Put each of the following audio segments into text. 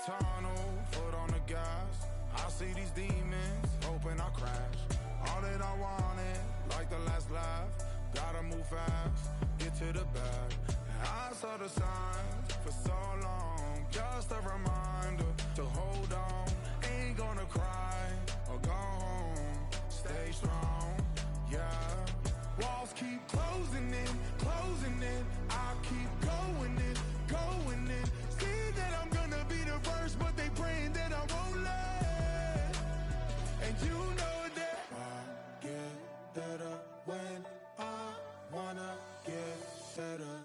tunnel, foot on the gas. I see these demons, hoping I crash. All that I wanted, like the last laugh. Gotta move fast, get to the bag. I saw the signs for so long, just a reminder to hold on. Ain't gonna cry or go home, stay strong, yeah. Walls keep closing in, I keep going in, going in. See that I'm gonna be the first, but they praying that I won't let. And you know that I get better when I wanna get better.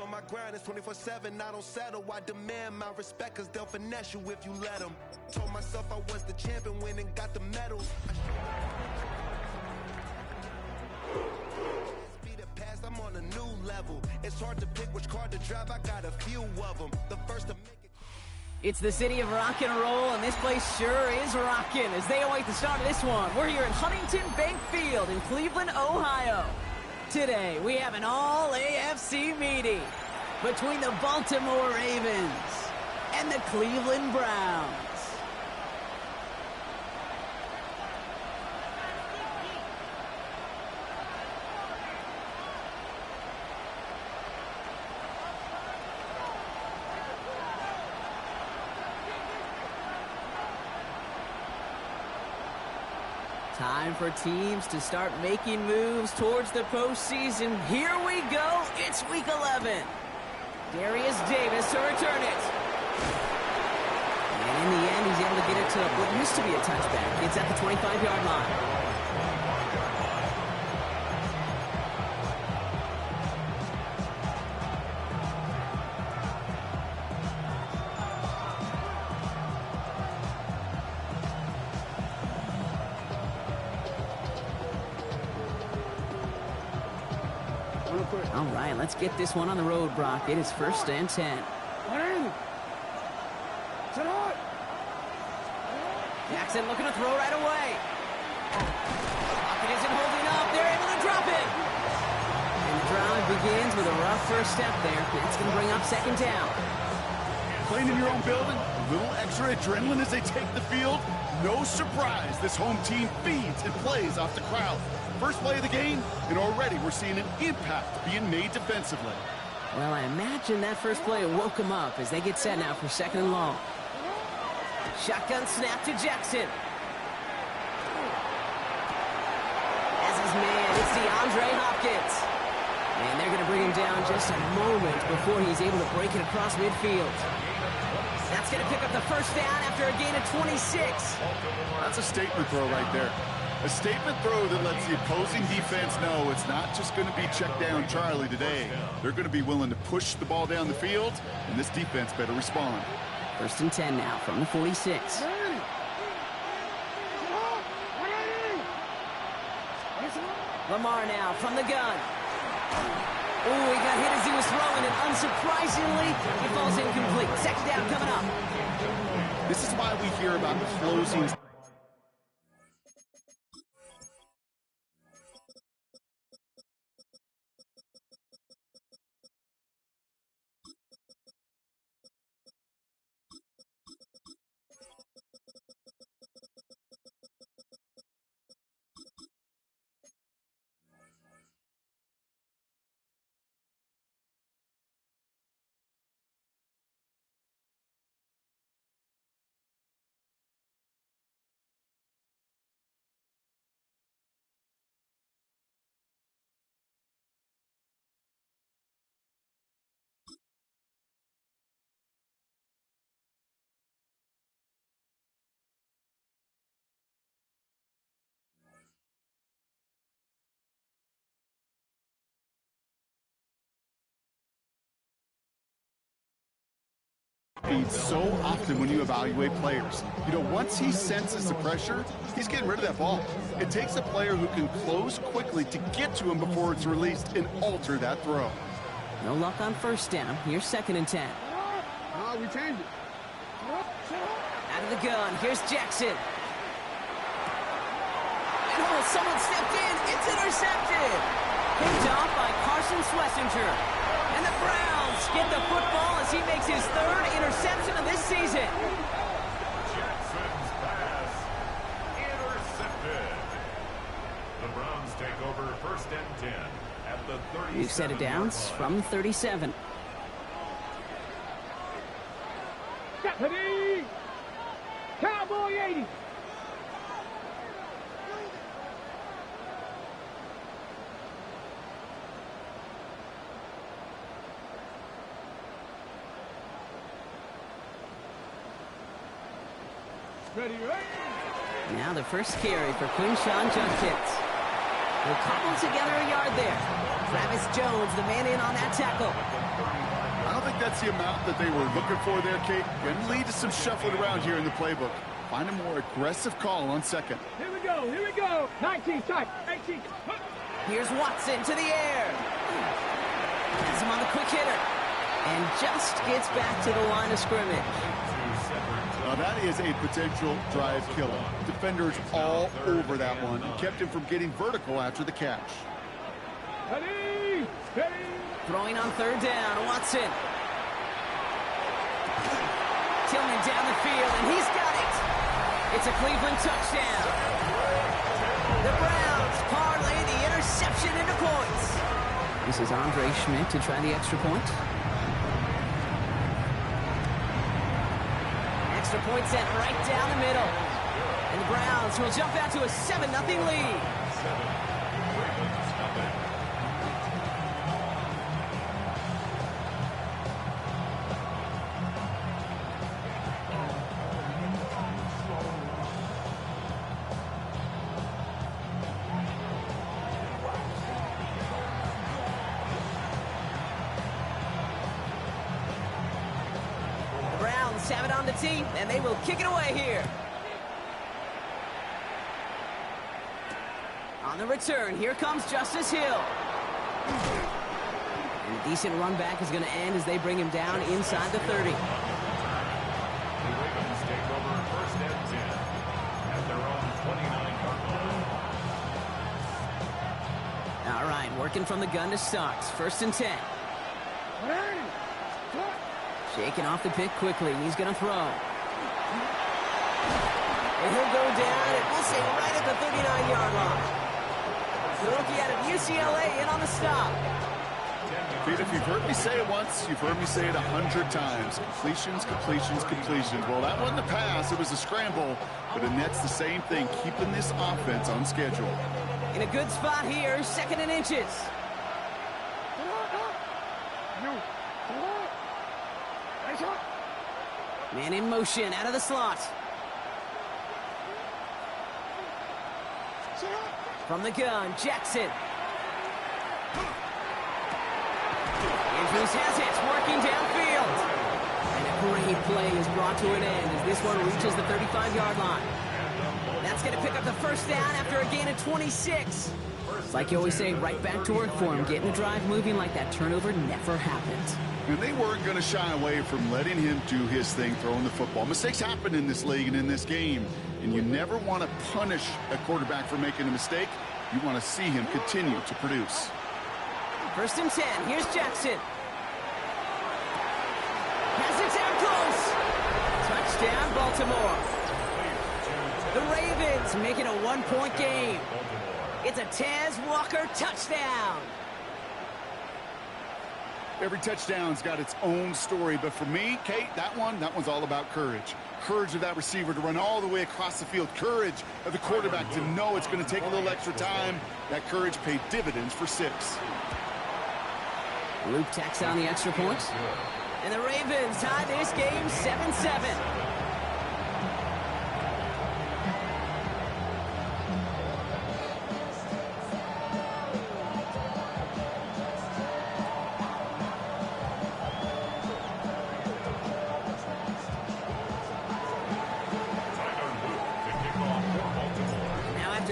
On my grind, it's 24/7, I don't settle. I demand my respect, cause they'll finesse you if you let them. Told myself I was the champion, went and got the medals. Speed it past, I'm on a new level. It's hard to pick which car to drive, I got a few of them. The first to make it. It's the city of rock and roll, and this place sure is rocking as they await the start of this one. We're here at Huntington Bank Field in Cleveland, Ohio. Today, we have an all-AFC meeting between the Baltimore Ravens and the Cleveland Browns. Time for teams to start making moves towards the postseason. Here we go. It's Week 11. Darius Davis to return it. And in the end, he's able to get it to what used to be a touchback. It's at the 25-yard line. All right, let's get this one on the road, Brock. It is 1st and 10. Jackson looking to throw right away. Pocket isn't holding up. They're able to drop it. And the drive begins with a rough first step there. It's going to bring up 2nd down. Playing in your own building, a little extra adrenaline as they take the field. No surprise, this home team feeds and plays off the crowd. First play of the game, and already we're seeing an impact being made defensively. Well, I imagine that first play woke them up as they get set now for 2nd and long. Shotgun snap to Jackson. As his man, it's DeAndre Hopkins. And they're going to bring him down just a moment before he's able to break it across midfield. That's going to pick up the 1st down after a gain of 26. That's a statement throw right there. A statement throw that lets the opposing defense know it's not just going to be check down Charlie today. They're going to be willing to push the ball down the field, and this defense better respond. 1st and 10 now from the 46. Lamar now from the gun. Oh, he got hit as he was throwing, and unsurprisingly, it falls incomplete. 2nd down coming up. This is why we hear about the closing feeds so often when you evaluate players. You know, once he senses the pressure, he's getting rid of that ball. It takes a player who can close quickly to get to him before it's released and alter that throw. No luck on first down. Here's 2nd and 10. No, we changed it. Out of the gun. Here's Jackson. And someone stepped in. It's intercepted. Picked off by Carson Schlesinger. And the Browns get the football as he makes his 3rd interception of this season. Jackson's pass intercepted. The Browns take over 1st and 10 at the 37. We've set it downs from 37. Ready? Cowboy 80. Ready, Now the first carry for Quinshawn Judkins. They'll cobble together a yard there. Travis Jones, the man in on that tackle. I don't think that's the amount that they were looking for there, Kate. Going to lead to some shuffling around here in the playbook. Find a more aggressive call on 2nd. Here we go, here we go. 19, tight, 18. Here's Watson to the air. Has him on the quick hitter. And just gets back to the line of scrimmage. Now that is a potential drive killer. Defenders all over that one and kept him from getting vertical after the catch. Ready, ready. Throwing on 3rd down, Watson. Tillman down the field, and he's got it. It's a Cleveland touchdown. The Browns parlay the interception into points. This is Andre Schmidt to try the extra point. Extra point sent right down the middle. And the Browns will jump out to a 7-0 lead. Have it on the tee, and they will kick it away here. On the return, here comes Justice Hill. And a decent run back is going to end as they bring him down inside the 30. The Ravens take over 1st and 10 at their own 29-yard line. All right, working from the gun to start. 1st and 10. Shaking off the pick quickly. He's going to throw. And he'll go down, and we'll say right at the 39-yard line. The rookie out of UCLA in on the stop. Pete, if you've heard me say it once, you've heard me say it 100 times. Completions, completions, completions. Well, that wasn't a pass. It was a scramble. But the net's the same thing, keeping this offense on schedule. In a good spot here, 2nd and inches. Man in motion, out of the slot. From the gun, Jackson. Andrews has it, working downfield. And a great play is brought to an end as this one reaches the 35-yard line. That's going to pick up the 1st down after a gain of 26. Like you always say, right back to work for him. Getting the drive moving like that turnover never happened. And they weren't going to shy away from letting him do his thing, throwing the football. Mistakes happen in this league and in this game, and you never want to punish a quarterback for making a mistake. You want to see him continue to produce. 1st and 10. Here's Jackson. Has it down close. Touchdown, Baltimore. The Ravens making a 1-point game. It's a Tez Walker touchdown. Every touchdown's got its own story, but for me, Kate, that one's all about courage. Courage of that receiver to run all the way across the field. Courage of the quarterback to know it's going to take a little extra time. That courage paid dividends for 6. Luke tacks on the extra point. And the Ravens tie this game 7-7.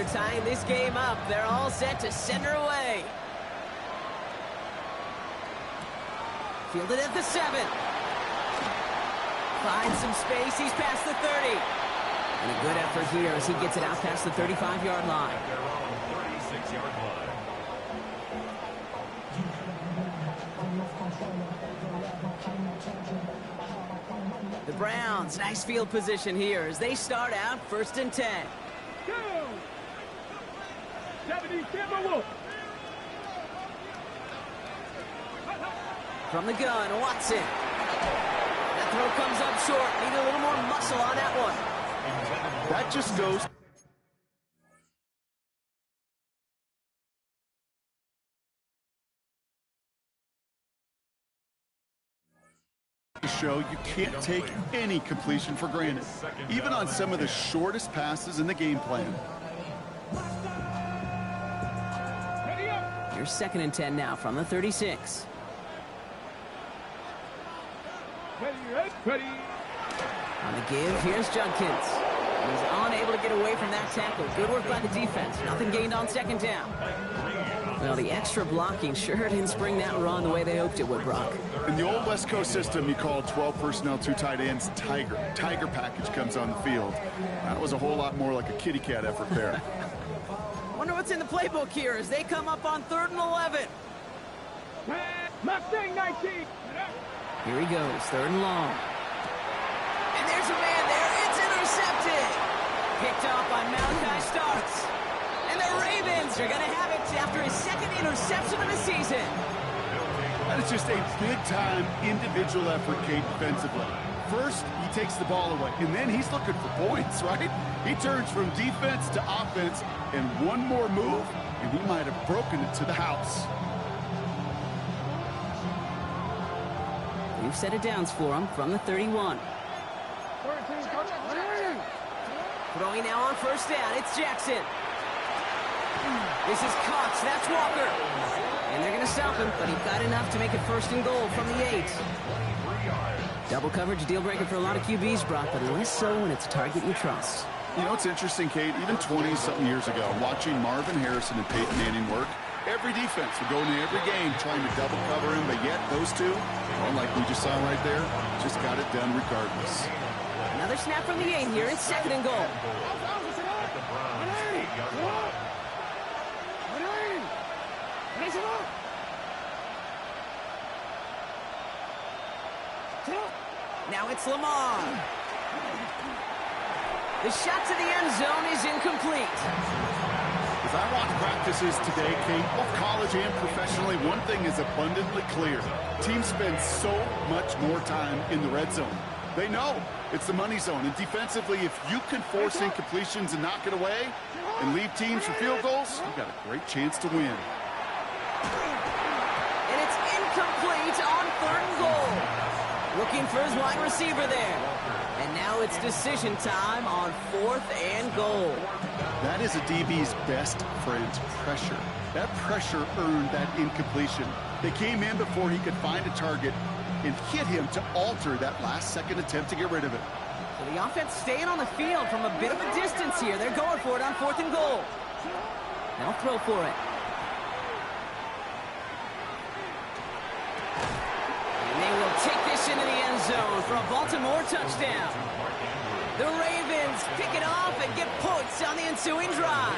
after tying this game up. They're all set to send her away. Fielded at the 7. Finds some space. He's past the 30. And a good effort here as he gets it out past the 35-yard line. At their own 36-yard line. The Browns, nice field position here as they start out 1st and 10. Go! 70 Timberwolves. From the gun, Watson. That throw comes up short. Need a little more muscle on that one. That just goes to show you can't take any completion for granted, even on some of the shortest passes in the game plan. Here's 2nd and 10 now from the 36. Ready. On the give, here's Judkins. He's unable to get away from that tackle. Good work by the defense. Nothing gained on 2nd down. Well, the extra blocking sure didn't spring that run the way they hoped it would, Brock. In the old West Coast system, you call 12 personnel, 2 tight ends, Tiger. Tiger package comes on the field. That was a whole lot more like a kitty cat effort there. Wonder what's in the playbook here as they come up on 3rd and 11. Mustang 19. Here he goes, 3rd and long. And there's a man there. It's intercepted. Picked off by Malachi Starks. And the Ravens are going to have it after his 2nd interception of the season. That is just a big-time individual effort, Kate, defensively. First, he takes the ball away, and then he's looking for points, right? He turns from defense to offense, and one more move, and he might have broken it to the house. We've set it downs for him from the 31. Throwing now on 1st down, it's Jackson. This is Cox, that's Walker. And they're going to stop him, but he got enough to make it 1st and goal from the 8. Double coverage, deal breaker for a lot of QBs, Brock, but less so when it's a target you trust. You know, it's interesting, Kate, even 20-something years ago, watching Marvin Harrison and Peyton Manning work, every defense would go into every game trying to double cover him, but yet those two, well, like we just saw right there, just got it done regardless. Another snap from the 8 here. It's 2nd and goal. Now it's Lamar. The shot to the end zone is incomplete. As I watch practices today, Kate, both college and professionally, one thing is abundantly clear. Teams spend so much more time in the red zone. They know it's the money zone. And defensively, if you can force incompletions and knock it away and leave teams for field goals, you've got a great chance to win. And it's incomplete on 3rd and goal. Looking for his wide receiver there. And now it's decision time on 4th and goal. That is a DB's best friend, pressure. That pressure earned that incompletion. They came in before he could find a target and hit him to alter that last-second attempt to get rid of it. So the offense staying on the field from a bit of a distance here. They're going for it on 4th and goal. They'll throw for it. And they will take this into the end zone for a Baltimore touchdown. The Ravens pick it off and get points on the ensuing drive.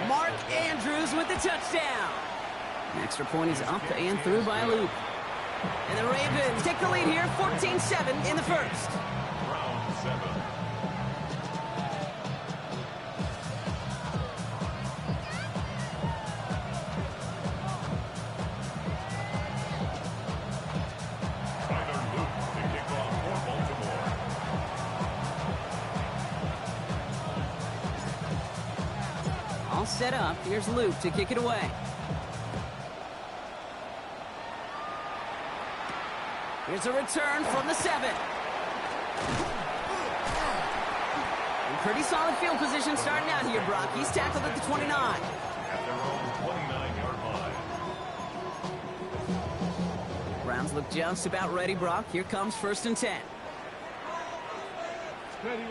Mark Andrews with the touchdown. An extra point is up and through by a loop. And the Ravens take the lead here, 14-7 in the 1st. Round 7. Tyler Luke to kick off for Baltimore. All set up. Here's Luke to kick it away. Here's a return from the 7. In pretty solid field position starting out here, Brock. He's tackled at the 29. At their own 29-yard line. Browns look just about ready, Brock. Here comes 1st and 10. Ready.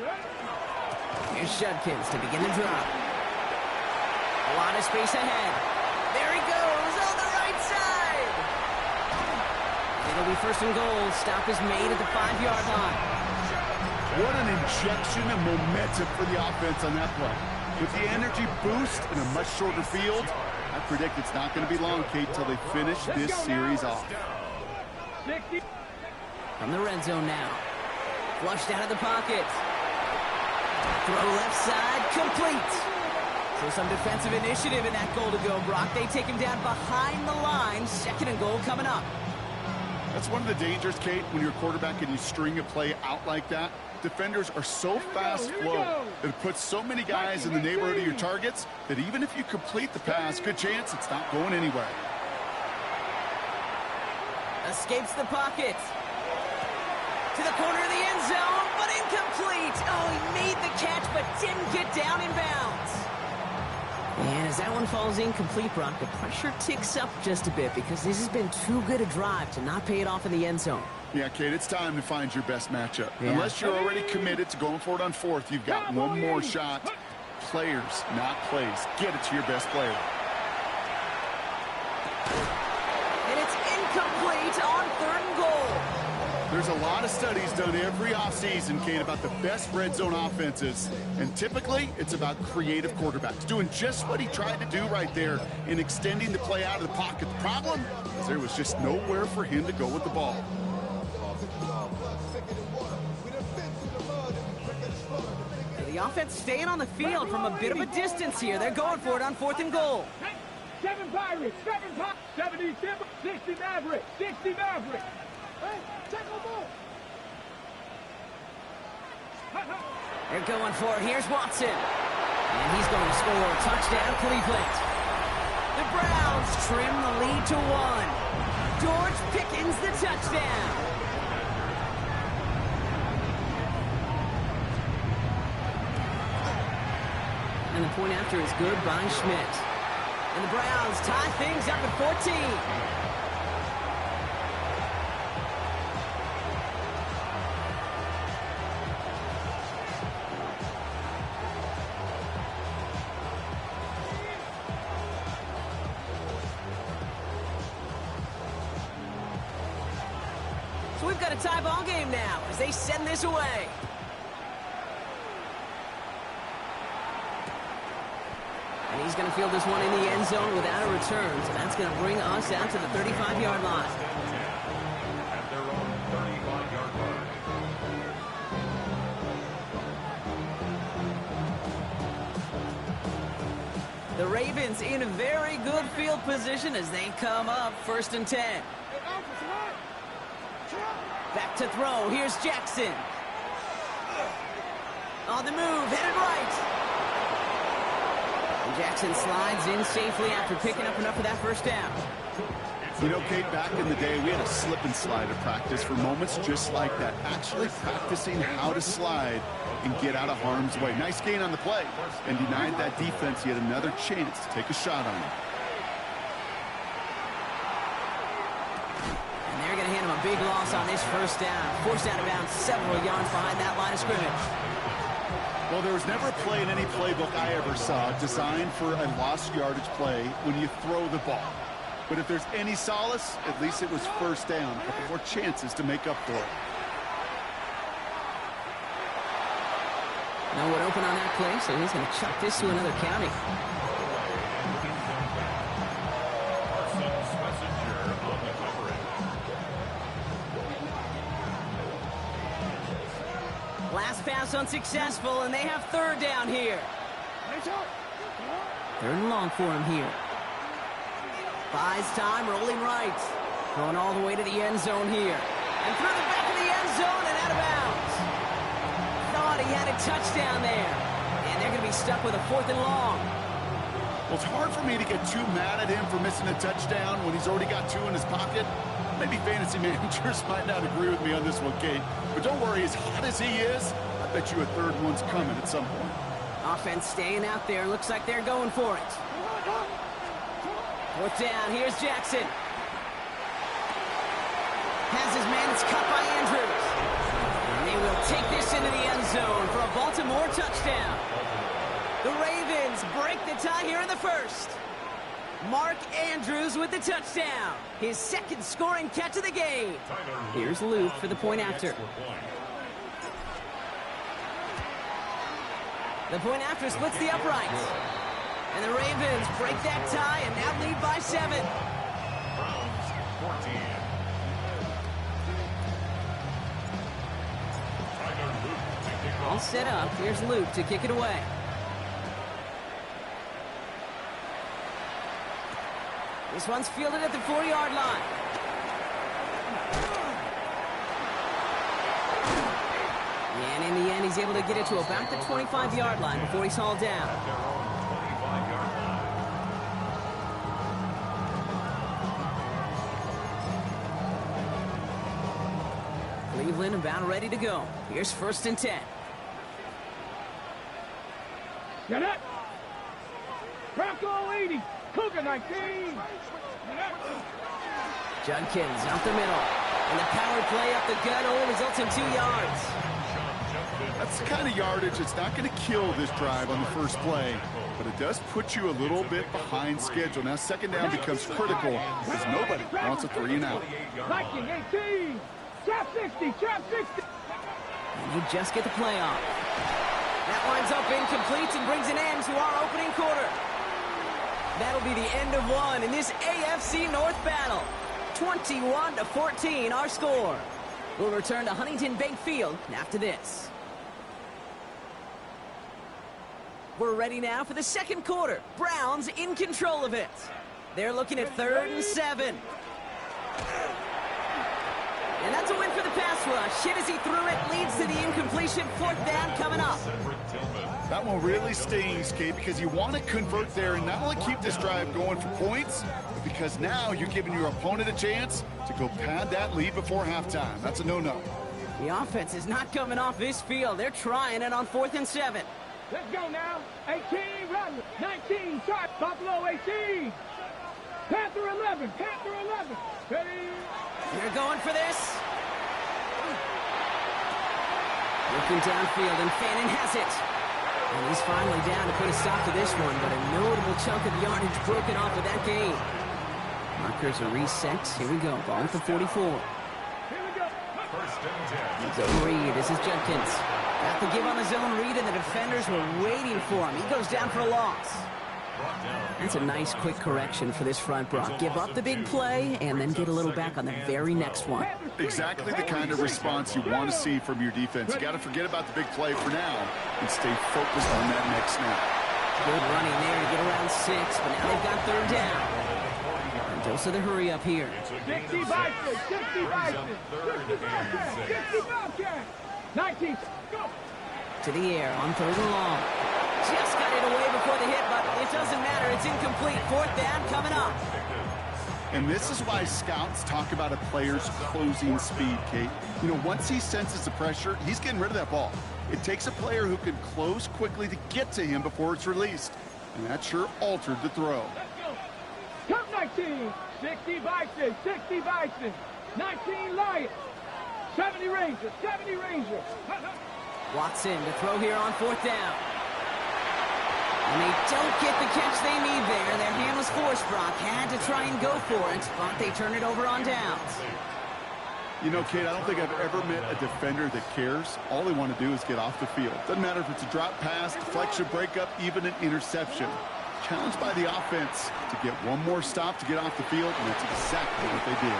Here's Judkins to begin the drive. A lot of space ahead. There he goes on the right side. It'll be first and goal. Stop is made at the 5-yard line. What an injection of momentum for the offense on that play. With the energy boost in a much shorter field, I predict it's not going to be long, Kate, till they finish this series off. From the red zone now. Flushed out of the pocket. Throw left side, complete. So some defensive initiative in that goal to go, Brock. They take him down behind the line. Second and goal coming up. That's one of the dangers, Kate, when you're a quarterback and you string a play out like that. Defenders are so fast flow that it puts so many guys in the neighborhood of your targets that even if you complete the pass, good chance it's not going anywhere. Escapes the pocket. To the corner of the end zone, but incomplete. Oh, he made the catch, but didn't get down in bounds. And as that one falls incomplete, Brock, the pressure ticks up just a bit because this has been too good a drive to not pay it off in the end zone. Yeah, Kate, it's time to find your best matchup. Yeah. Unless you're already committed to going for it on fourth, you've got one more shot. Players, not plays. Get it to your best player. And it's incomplete on third and goal. There's a lot of studies done every offseason, Kate, about the best red zone offenses. And typically, it's about creative quarterbacks doing just what he tried to do right there in extending the play out of the pocket. The problem is there was just nowhere for him to go with the ball. The offense staying on the field from a bit of a distance here. They're going for it on fourth and goal. 7 Pirates, 7 Pirates, 70 Timber, 60 Mavericks, 60 Mavericks. Hey, check them all. They're going for it. Here's Watson. And he's going to score a touchdown, Cleveland. The Browns trim the lead to 1. George Pickens the touchdown. And the point after is good by Schmidt. And the Browns tie things up at 14. So we've got a tie ball game now as they send this away. And he's going to field this one in the end zone without a return. So that's going to bring us out to the 35-yard line. At their own 35-yard line. The Ravens in a very good field position as they come up first and 10. Back to throw. Here's Jackson. On the move, headed right. And Jackson slides in safely after picking up enough of that first down. You know, Kate, back in the day, we had a slip and slide at practice for moments just like that. Actually practicing how to slide and get out of harm's way. Nice gain on the play and denied that defense yet another chance to take a shot on him. And they're going to hand him a big loss on this first down. Forced out of bounds several yards behind that line of scrimmage. Well, there was never a play in any playbook I ever saw designed for a lost yardage play when you throw the ball. But if there's any solace, at least it was first down. A couple more chances to make up for it. No one open on that play, so he's going to chuck this to another county. Parsons Messenger on the coverage. Last pass unsuccessful, and they have third down here. Third and long for him here. Buys time, rolling right. Going all the way to the end zone here. And through the back of the end zone and out of bounds. Thought he had a touchdown there. And they're going to be stuck with a fourth and long. Well, it's hard for me to get too mad at him for missing a touchdown when he's already got 2 in his pocket. Maybe fantasy managers might not agree with me on this one, Kate. But don't worry, as hot as he is, I bet you a third one's coming at some point. Offense staying out there. Looks like they're going for it. Fourth down. Here's Jackson. Has his man. It's cut by Andrews. And they will take this into the end zone for a Baltimore touchdown. The Ravens break the tie here in the first. Mark Andrews with the touchdown. His second scoring catch of the game. Here's Luke for the point after. The point after splits the uprights. And the Ravens break that tie and now lead by 7. Browns 14. All set up. Here's Luke to kick it away. This one's fielded at the 40-yard line. And in the end, he's able to get it to about the 25-yard line before he's hauled down. Cleveland about ready to go. Here's 1st and 10. Get it! Bronco 80, Cougar 19. Judkins out the middle. And the power play up the gut only results in 2 yards. That's the kind of yardage that's not going to kill this drive on the first play, but it does put you a little bit behind schedule. Now 2nd down becomes critical because nobody wants a 3 and out. Viking 18, trap 60, trap 60. And you just get the play off. That winds up incomplete and brings an end to our opening quarter. That'll be the end of one in this AFC North battle. 21-14 our score. We'll return to Huntington Bank Field after this. We're ready now for the second quarter. Browns in control of it. They're looking at 3rd and 7. And that's a win for the pass rush. Hit as he threw it, leads to the incompletion. 4th down coming up. That one really stings, Kate, because you want to convert there and not only keep this drive going for points, but because now you're giving your opponent a chance to go pad that lead before halftime. That's a no-no. The offense is not coming off this field. They're trying it on 4th and 7. Let's go now. 18, run. 19, shot. Buffalo 18. Panther 11, Panther 11. Ready? You're going for this. Looking downfield, and Fannin has it. And he's finally down to put a stop to this one, but a notable chunk of yardage broken off of that game. Markers are reset. Here we go. Ball at the 44. Here we go. First and 10. Zone read. This is Judkins. Got the give on the zone read, and the defenders were waiting for him. He goes down for a loss. That's a nice quick correction for this front, Brock. Give up the big play and then get a little back on the very next one. Exactly the kind of response you want to see from your defense. You got to forget about the big play for now and stay focused on that next snap. Good running there to get around 6, but now they've got 3rd down. And dose of the hurry up here. 60 Bison, 60 Bison, 60 Bobcat, 60 Bobcat. 19, go. To the air on 3rd and long. Just got it away before the hit, but it doesn't matter. It's incomplete. 4th down coming up. And this is why scouts talk about a player's closing speed, Kate. You know, once he senses the pressure, he's getting rid of that ball. It takes a player who can close quickly to get to him before it's released. And that sure altered the throw. Let's go. Count 19. 60 Bison, 60 Bison. 19 Lions. 70 Rangers, 70 Rangers. Watson to throw here on 4th down. And they don't get the catch they need there. Their hand was forced, Brock. Had to try and go for it, but they turn it over on downs. You know, Kate, I don't think I've ever met a defender that cares. All they want to do is get off the field. Doesn't matter if it's a drop pass, deflection, breakup, even an interception. Challenged by the offense to get one more stop to get off the field, and that's exactly what they did.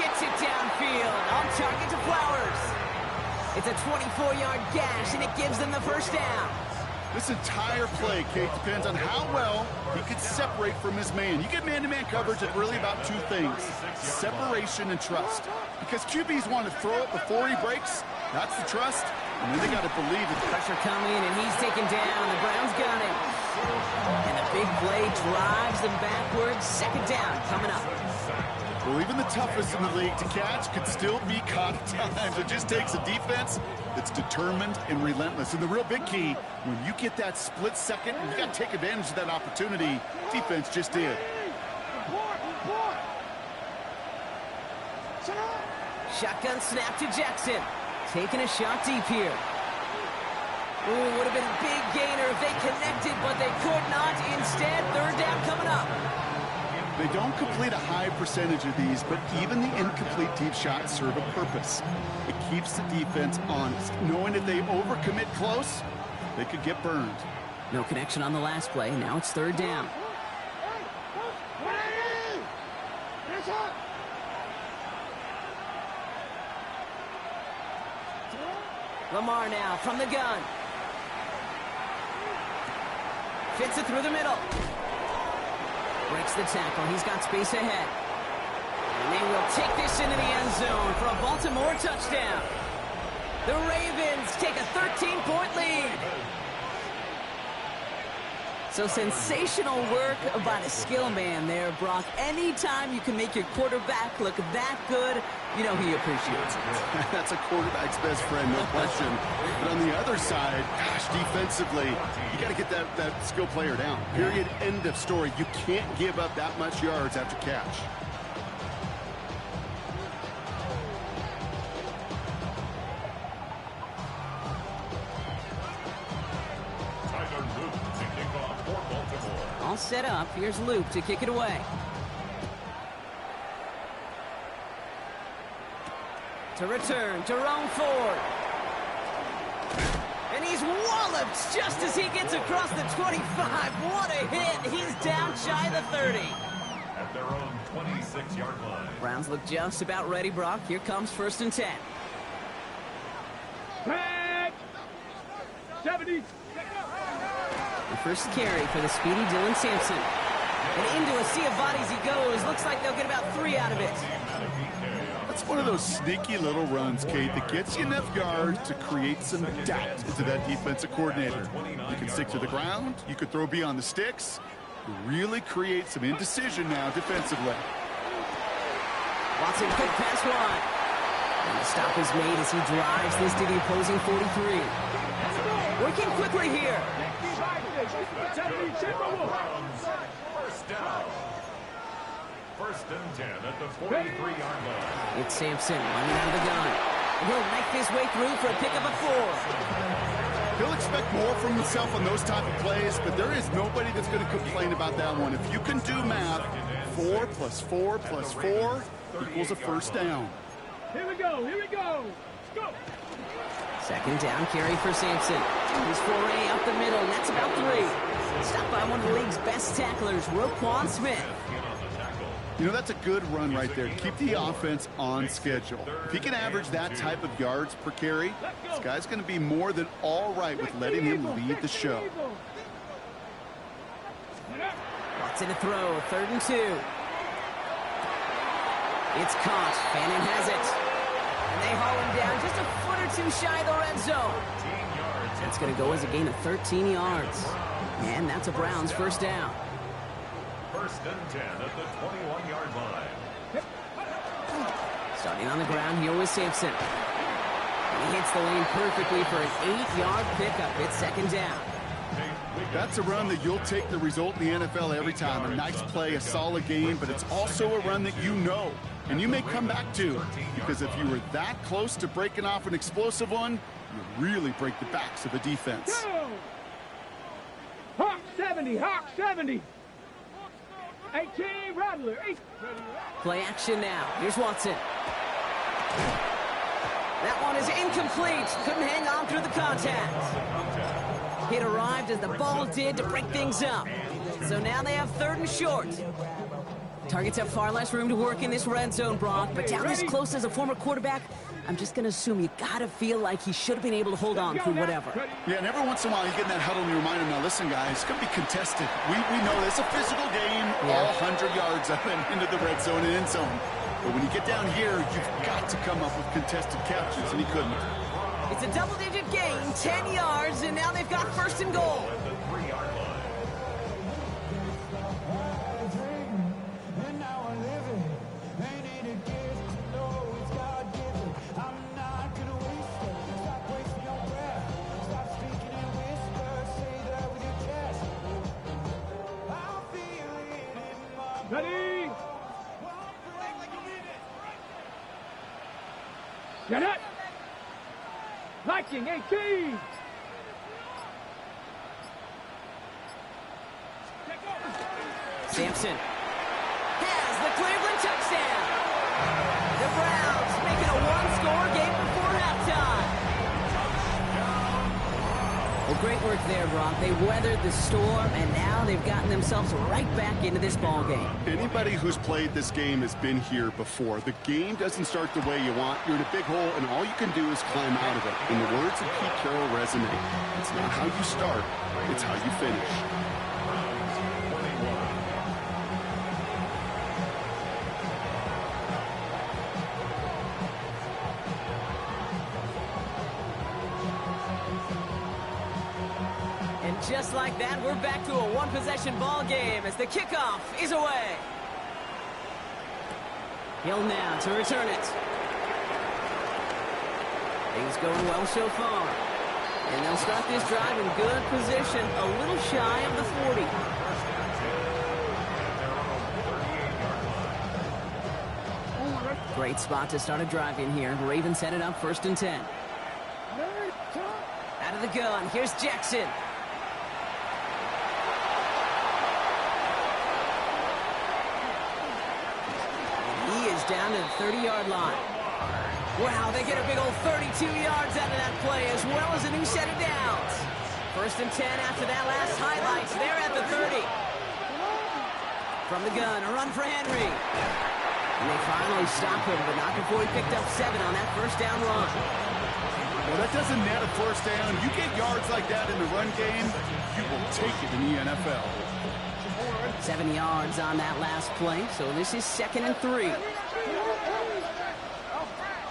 Gets it downfield, on target to Flowers. It's a 24-yard gash, and it gives them the 1st down. This entire play, Kate, depends on how well he can separate from his man. You get man-to-man coverage at really about 2 things, separation and trust. Because QBs want to throw it before he breaks. That's the trust. And then they got to believe it. Pressure coming, and he's taken down. The Browns got him. And the big play drives them backwards. 2nd down coming up. Well, even the toughest in the league to catch could still be caught at times. It just takes a defense that's determined and relentless. And the real big key, when you get that split second, you got to take advantage of that opportunity. Defense just did. Shotgun snap to Jackson. Taking a shot deep here. Ooh, would have been a big gainer if they connected, but they could not. Instead, third down coming up. They don't complete a high percentage of these, but even the incomplete deep shots serve a purpose. It keeps the defense honest, knowing if they overcommit close, they could get burned. No connection on the last play. Now it's third down. Lamar now from the gun. Fits it through the middle. Breaks the tackle. He's got space ahead. And they will take this into the end zone for a Baltimore touchdown. The Ravens take a 13-point lead. So sensational work by the skill man there, Brock. Anytime you can make your quarterback look that good, you know he appreciates it. That's a quarterback's best friend, no question. But on the other side, gosh, defensively, you got to get that skill player down. Period, end of story. You can't give up that much yards after catch. All set up. Here's Luke to kick it away. To return, Jerome Ford. And he's walloped just as he gets across the 25. What a hit. He's down shy of the 30. At their own 26-yard line. Browns look just about ready, Brock. Here comes 1st and 10. Back. 70. The first carry for the speedy Dylan Sampson. And into a sea of bodies he goes. Looks like they'll get about 3 out of it. That's one of those sneaky little runs, Kate, that gets you enough yards to create some doubt into that defensive coordinator. You can stick to the ground. You could throw beyond the sticks. You really create some indecision now defensively. Watson quick pass wide. And the stop is made as he drives this to the opposing 43. Working quickly here. First down. 1st and 10 at the 43-yard line. It's Sampson running out of the gun. And he'll knife his way through for a pickup of 4. He'll expect more from himself on those type of plays, but there is nobody that's going to complain about that one. If you can do math, 4 plus 4 plus 4 equals a first down. Here we go. Here we go. Let's go. 2nd down carry for Sampson. He's foray up the middle, and that's about 3. Stopped by one of the league's best tacklers, Roquan Smith. You know, that's a good run right there. Keep the offense on schedule. If he can average that type of yards per carry, this guy's going to be more than all right with letting him lead the show. Watson to throw, 3rd and 2. It's caught. Fannin has it. And they haul him down just a foot or 2 shy of the red zone. That's going to go as a gain of 13 yards. And that's a Browns first down. 1st and 10 at the 21-yard line. Starting on the ground here with Sampson. And he hits the lane perfectly for an 8-yard pickup. It's 2nd down. That's a run that you'll take the result in the NFL every time. A nice play, a solid game, but it's also a run that you know and you may come back to, because if you were that close to breaking off an explosive one, you really break the backs of the defense. Go. Hawk 70, Hawk 70. 18, Rattler, 8. Play action now. Here's Watson. That one is incomplete. Couldn't hang on through the contact. It arrived as the ball did to break things up. So now they have 3rd and short. Targets have far less room to work in this red zone, Brock, but down this close as a former quarterback, I'm just going to assume you got to feel like he should have been able to hold on through whatever. Yeah, and every once in a while you get in that huddle and you remind him, now listen, guys, it's going to be contested. We know it's a physical game, all 100 yards up and into the red zone and end zone. But when you get down here, you've got to come up with contested catches, and he couldn't. It's a double-digit gain, 10 yards, and now they've got 1st and goal. Ready? Get it! Liking 18! Sampson has the Cleveland touchdown. The Browns making a one-score game before halftime. Well, great work there, Brock. They weathered the storm, and now they've gotten themselves right back into this ball game. Anybody who's played this game has been here before. The game doesn't start the way you want. You're in a big hole, and all you can do is climb out of it. In the words of Pete Carroll resonate, it's not how you start, it's how you finish. And just like that, we're back to a one-possession ball game as the kickoff is away. Hill now to return it. Things going well so far. And they'll start this drive in good position, a little shy of the 40. Great spot to start a drive in here. Ravens set it up 1st and 10. Out of the gun, here's Jackson. Down to the 30-yard line. Wow, they get a big old 32 yards out of that play, as well as a new set of downs. 1st and 10 after that last highlights. They're at the 30. From the gun, a run for Henry. And they finally stop him, but not before he picked up 7 on that 1st down run. Well, that doesn't net a 1st down. You get yards like that in the run game, you will take it in the NFL. 7 yards on that last play, so this is 2nd and 3.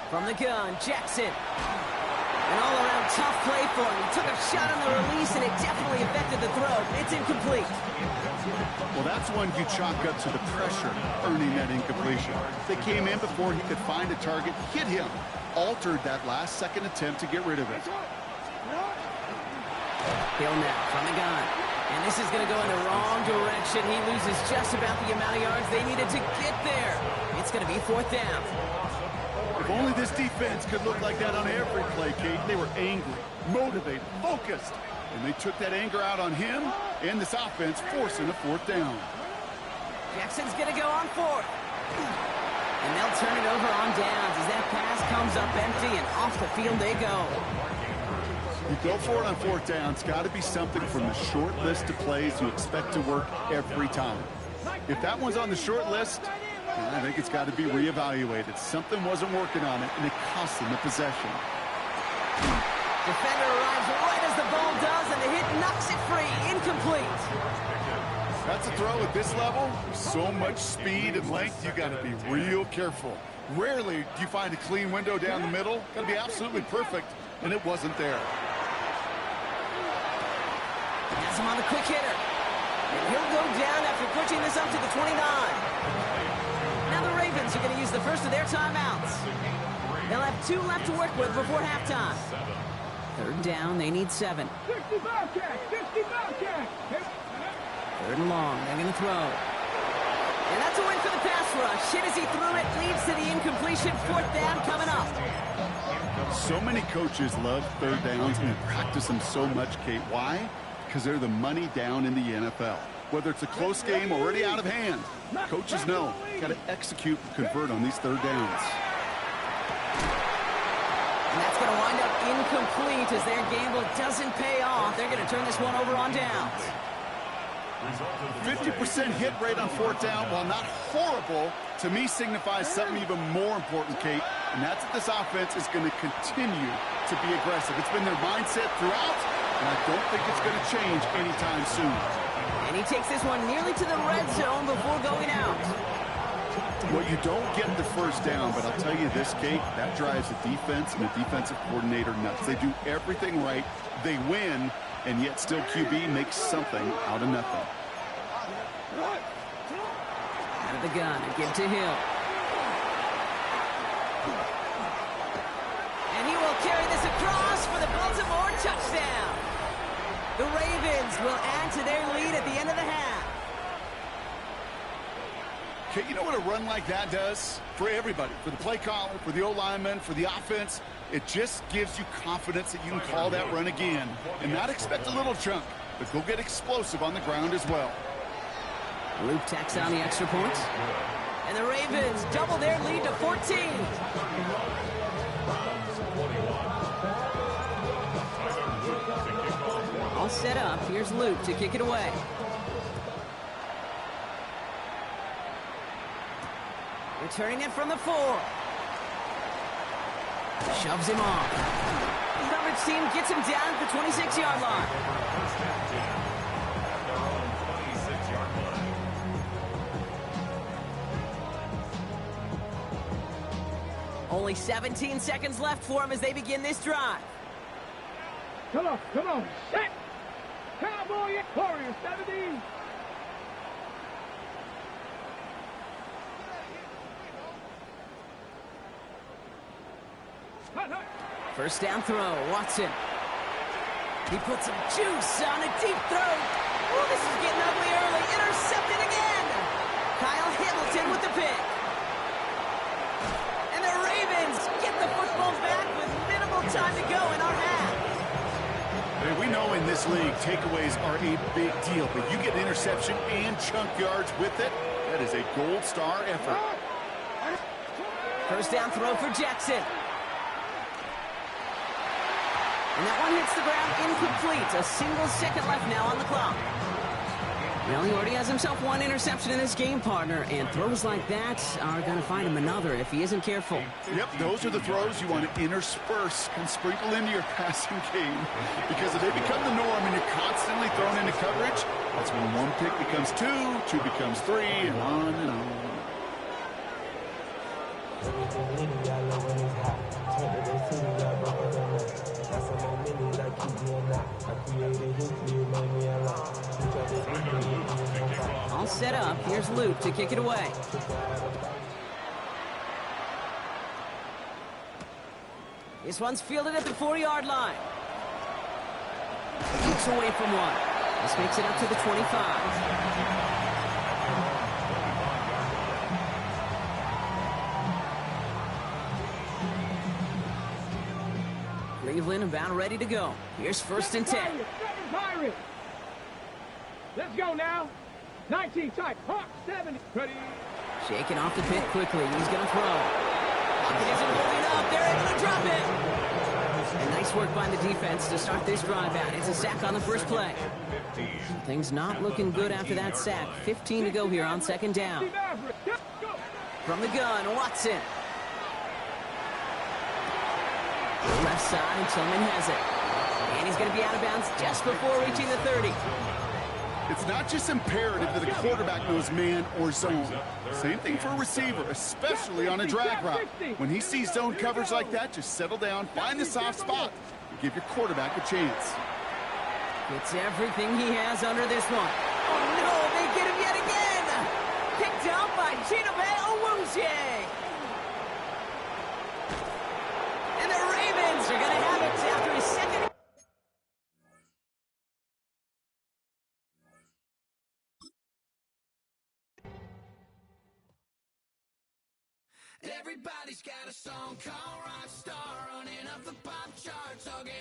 From the gun, Jackson. An all-around tough play for him. He took a shot on the release, and it definitely affected the throw. It's incomplete. Well, that's one you chalk up to the pressure, earning that incompletion. They came in before he could find a target, hit him, altered that last-second attempt to get rid of it. Hill now from the gun. And this is going to go in the wrong direction. He loses just about the amount of yards they needed to get there. It's going to be 4th down. If only this defense could look like that on every play, Kate. They were angry, motivated, focused. And they took that anger out on him and this offense, forcing a 4th down. Jackson's going to go on 4th. And they'll turn it over on downs as that pass comes up empty, and off the field they go. You go for it on 4th down. It's got to be something from the short list of plays you expect to work every time. If that one's on the short list, I think it's got to be reevaluated. Something wasn't working on it, and it cost them the possession. Defender arrives right as the ball does, and the hit knocks it free. Incomplete. That's a throw at this level. So much speed and length, you got to be real careful. Rarely do you find a clean window down the middle. Got to be absolutely perfect, and it wasn't there. Has him on the quick hitter. And he'll go down after pushing this up to the 29. Now the Ravens are going to use the first of their timeouts. They'll have 2 left to work with before halftime. 3rd down, they need 7. 60 Bobcats, 60 Bobcats. 3rd and long, they're going to throw. And that's a win for the pass rush. Hit as he threw it, leads to the incompletion. 4th down coming up. So many coaches love 3rd downs and practice them so much, Kate. Why? Because they're the money down in the NFL. Whether it's a close game already out of hand, coaches know got to execute and convert on these 3rd downs. And that's going to wind up incomplete as their gamble doesn't pay off. They're going to turn this one over on downs. 50% hit rate on 4th down, while not horrible, to me signifies something even more important, Kate, and that's that this offense is going to continue to be aggressive. It's been their mindset throughout, and I don't think it's going to change anytime soon. And he takes this one nearly to the red zone before going out. Well, you don't get the 1st down, but I'll tell you this, Kate, that drives the defense and the defensive coordinator nuts. They do everything right. They win, and yet still QB makes something out of nothing. Out of the gun, and give to Hill. And he will carry this across for the Baltimore touchdown. The Ravens will add to their lead at the end of the half. Okay, you know what a run like that does? For everybody, for the play caller, for the O-lineman, for the offense, it just gives you confidence that you can call that run again and not expect a little chunk, but go get explosive on the ground as well. Luke tacks on the extra point. And the Ravens double their lead to 14. All set up. Here's Luke to kick it away. Returning it from the 4. Shoves him off. The coverage team gets him down at the 26-yard line. Only 17 seconds left for him as they begin this drive. Come on, set! Cowboy Warrior 70! First down throw, Watson. He puts some juice on a deep throw. Oh, this is getting ugly early. Intercepted again. Kyle Hamilton with the pick. And the Ravens get the football back with minimal time to go in our half. Hey, we know in this league, takeaways are a big deal, but you get interception and chunk yards with it. That is a gold star effort. First down throw for Jackson. And that one hits the ground incomplete. A single second left now on the clock. Well, he already has himself one interception in this game, partner, and throws like that are going to find him another if he isn't careful. Yep, those are the throws you want to intersperse and sprinkle into your passing game. Because if they become the norm and you're constantly thrown into coverage, that's when one pick becomes two becomes three, and on and on. All set up. Here's Luke to kick it away. This one's fielded at the 4-yard line. Keeps away from one. This makes it up to the 25. Cleveland about ready to go. Here's first and 10. Pirates. Let's go now. 19 tight. Hawk 70. Ready. Shaking off the pit quickly. He's going to throw. Pocket isn't holding up. They're able to drop it. And nice work by the defense to start this drive out. It's a sack on the first play. Things not looking good after that sack. 15 to go here on second down. From the gun, Watson. Left side, Tillman has it. And he's going to be out of bounds just before reaching the 30. It's not just imperative that a quarterback knows man or zone. Same thing for a receiver, especially on a drag route. When he sees zone coverage like that, just settle down, find the soft spot, and give your quarterback a chance. It's everything he has under this one. Oh no, they get him yet again! Picked out by Chidobe Awuzie! And the Ravens are going to have it after his second. Everybody's got a song called Rockstar, running up the pop charts, all get